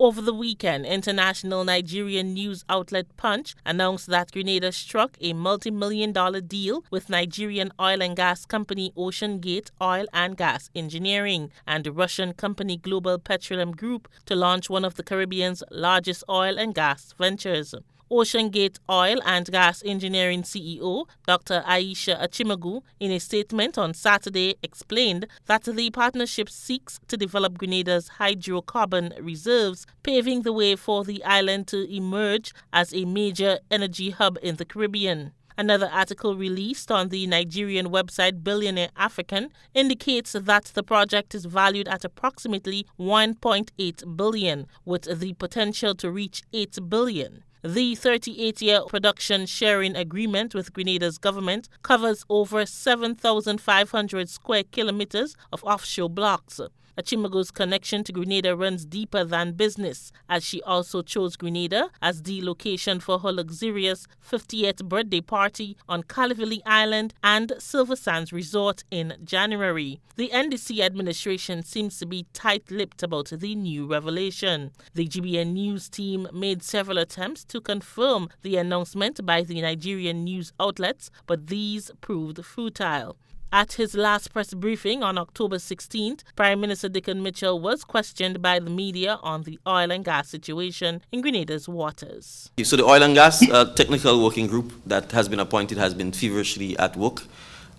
Over the weekend, international Nigerian news outlet Punch announced that Grenada struck a multi-million-dollar deal with Nigerian oil and gas company OceanGate Oil and Gas Engineering and Russian company Global Petroleum Group to launch one of the Caribbean's largest oil and gas ventures. OceanGate Oil and Gas Engineering CEO Dr. Aisha Achimagu, in a statement on Saturday, explained that the partnership seeks to develop Grenada's hydrocarbon reserves, paving the way for the island to emerge as a major energy hub in the Caribbean. Another article released on the Nigerian website Billionaire African indicates that the project is valued at approximately $1.8 billion, with the potential to reach $8 billion. The 38-year production sharing agreement with Grenada's government covers over 7,500 square kilometers of offshore blocks. Achimagu's connection to Grenada runs deeper than business, as she also chose Grenada as the location for her luxurious 50th birthday party on Calivili Island and Silver Sands Resort in January. The NDC administration seems to be tight-lipped about the new revelation. The GBN News team made several attempts to confirm the announcement by the Nigerian news outlets, but these proved futile. At his last press briefing on October 16th, Prime Minister Dickon Mitchell was questioned by the media on the oil and gas situation in Grenada's waters. So the oil and gas technical working group that has been appointed has been feverishly at work.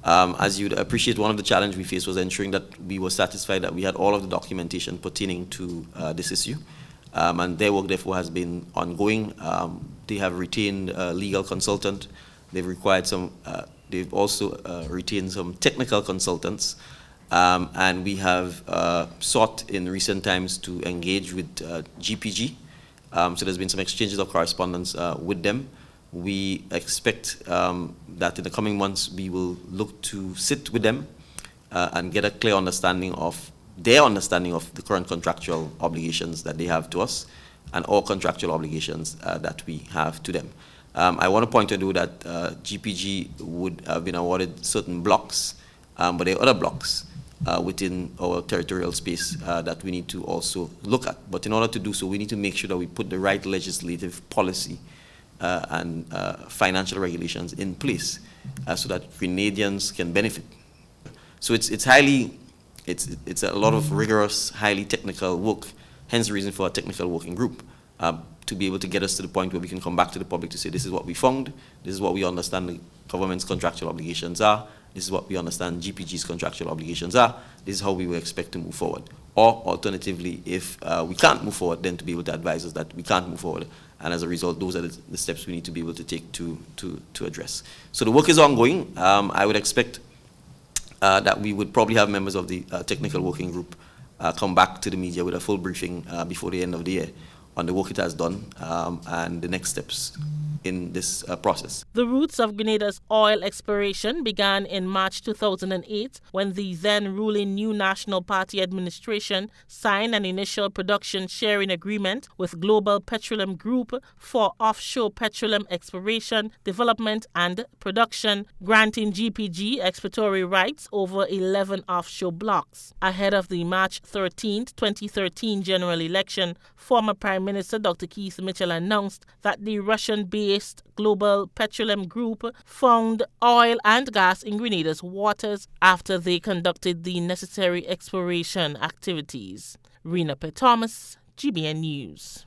As you'd appreciate, one of the challenges we faced was ensuring that we were satisfied that we had all of the documentation pertaining to this issue. And their work, therefore, has been ongoing. They have retained a legal consultant. They've required some... They've also retained some technical consultants, and we have sought in recent times to engage with GPG. So there's been some exchanges of correspondence with them. We expect that in the coming months we will look to sit with them and get a clear understanding of their understanding of the current contractual obligations that they have to us and all contractual obligations that we have to them. I want to point to that GPG would have been awarded certain blocks, but there are other blocks within our territorial space that we need to also look at. But in order to do so, we need to make sure that we put the right legislative policy and financial regulations in place so that Grenadians can benefit. So it's a lot of rigorous, highly technical work, hence the reason for a technical working group. To be able to get us to the point where we can come back to the public to say this is what we found, this is what we understand the government's contractual obligations are, this is what we understand GPG's contractual obligations are, this is how we will expect to move forward. Or alternatively, if we can't move forward, then to be able to advise us that we can't move forward, and as a result, those are the steps we need to be able to take to address. So the work is ongoing. I would expect that we would probably have members of the technical working group come back to the media with a full briefing before the end of the year on the work it has done and the next steps in this process. The roots of Grenada's oil exploration began in March 2008 when the then ruling New National Party administration signed an initial production sharing agreement with Global Petroleum Group for offshore petroleum exploration, development and production, granting GPG exploratory rights over 11 offshore blocks. Ahead of the March 13, 2013 general election, former Prime Minister Dr. Keith Mitchell announced that the Russian-based Global Petroleum Group found oil and gas in Grenada's waters after they conducted the necessary exploration activities. Rena P. Thomas, GBN News.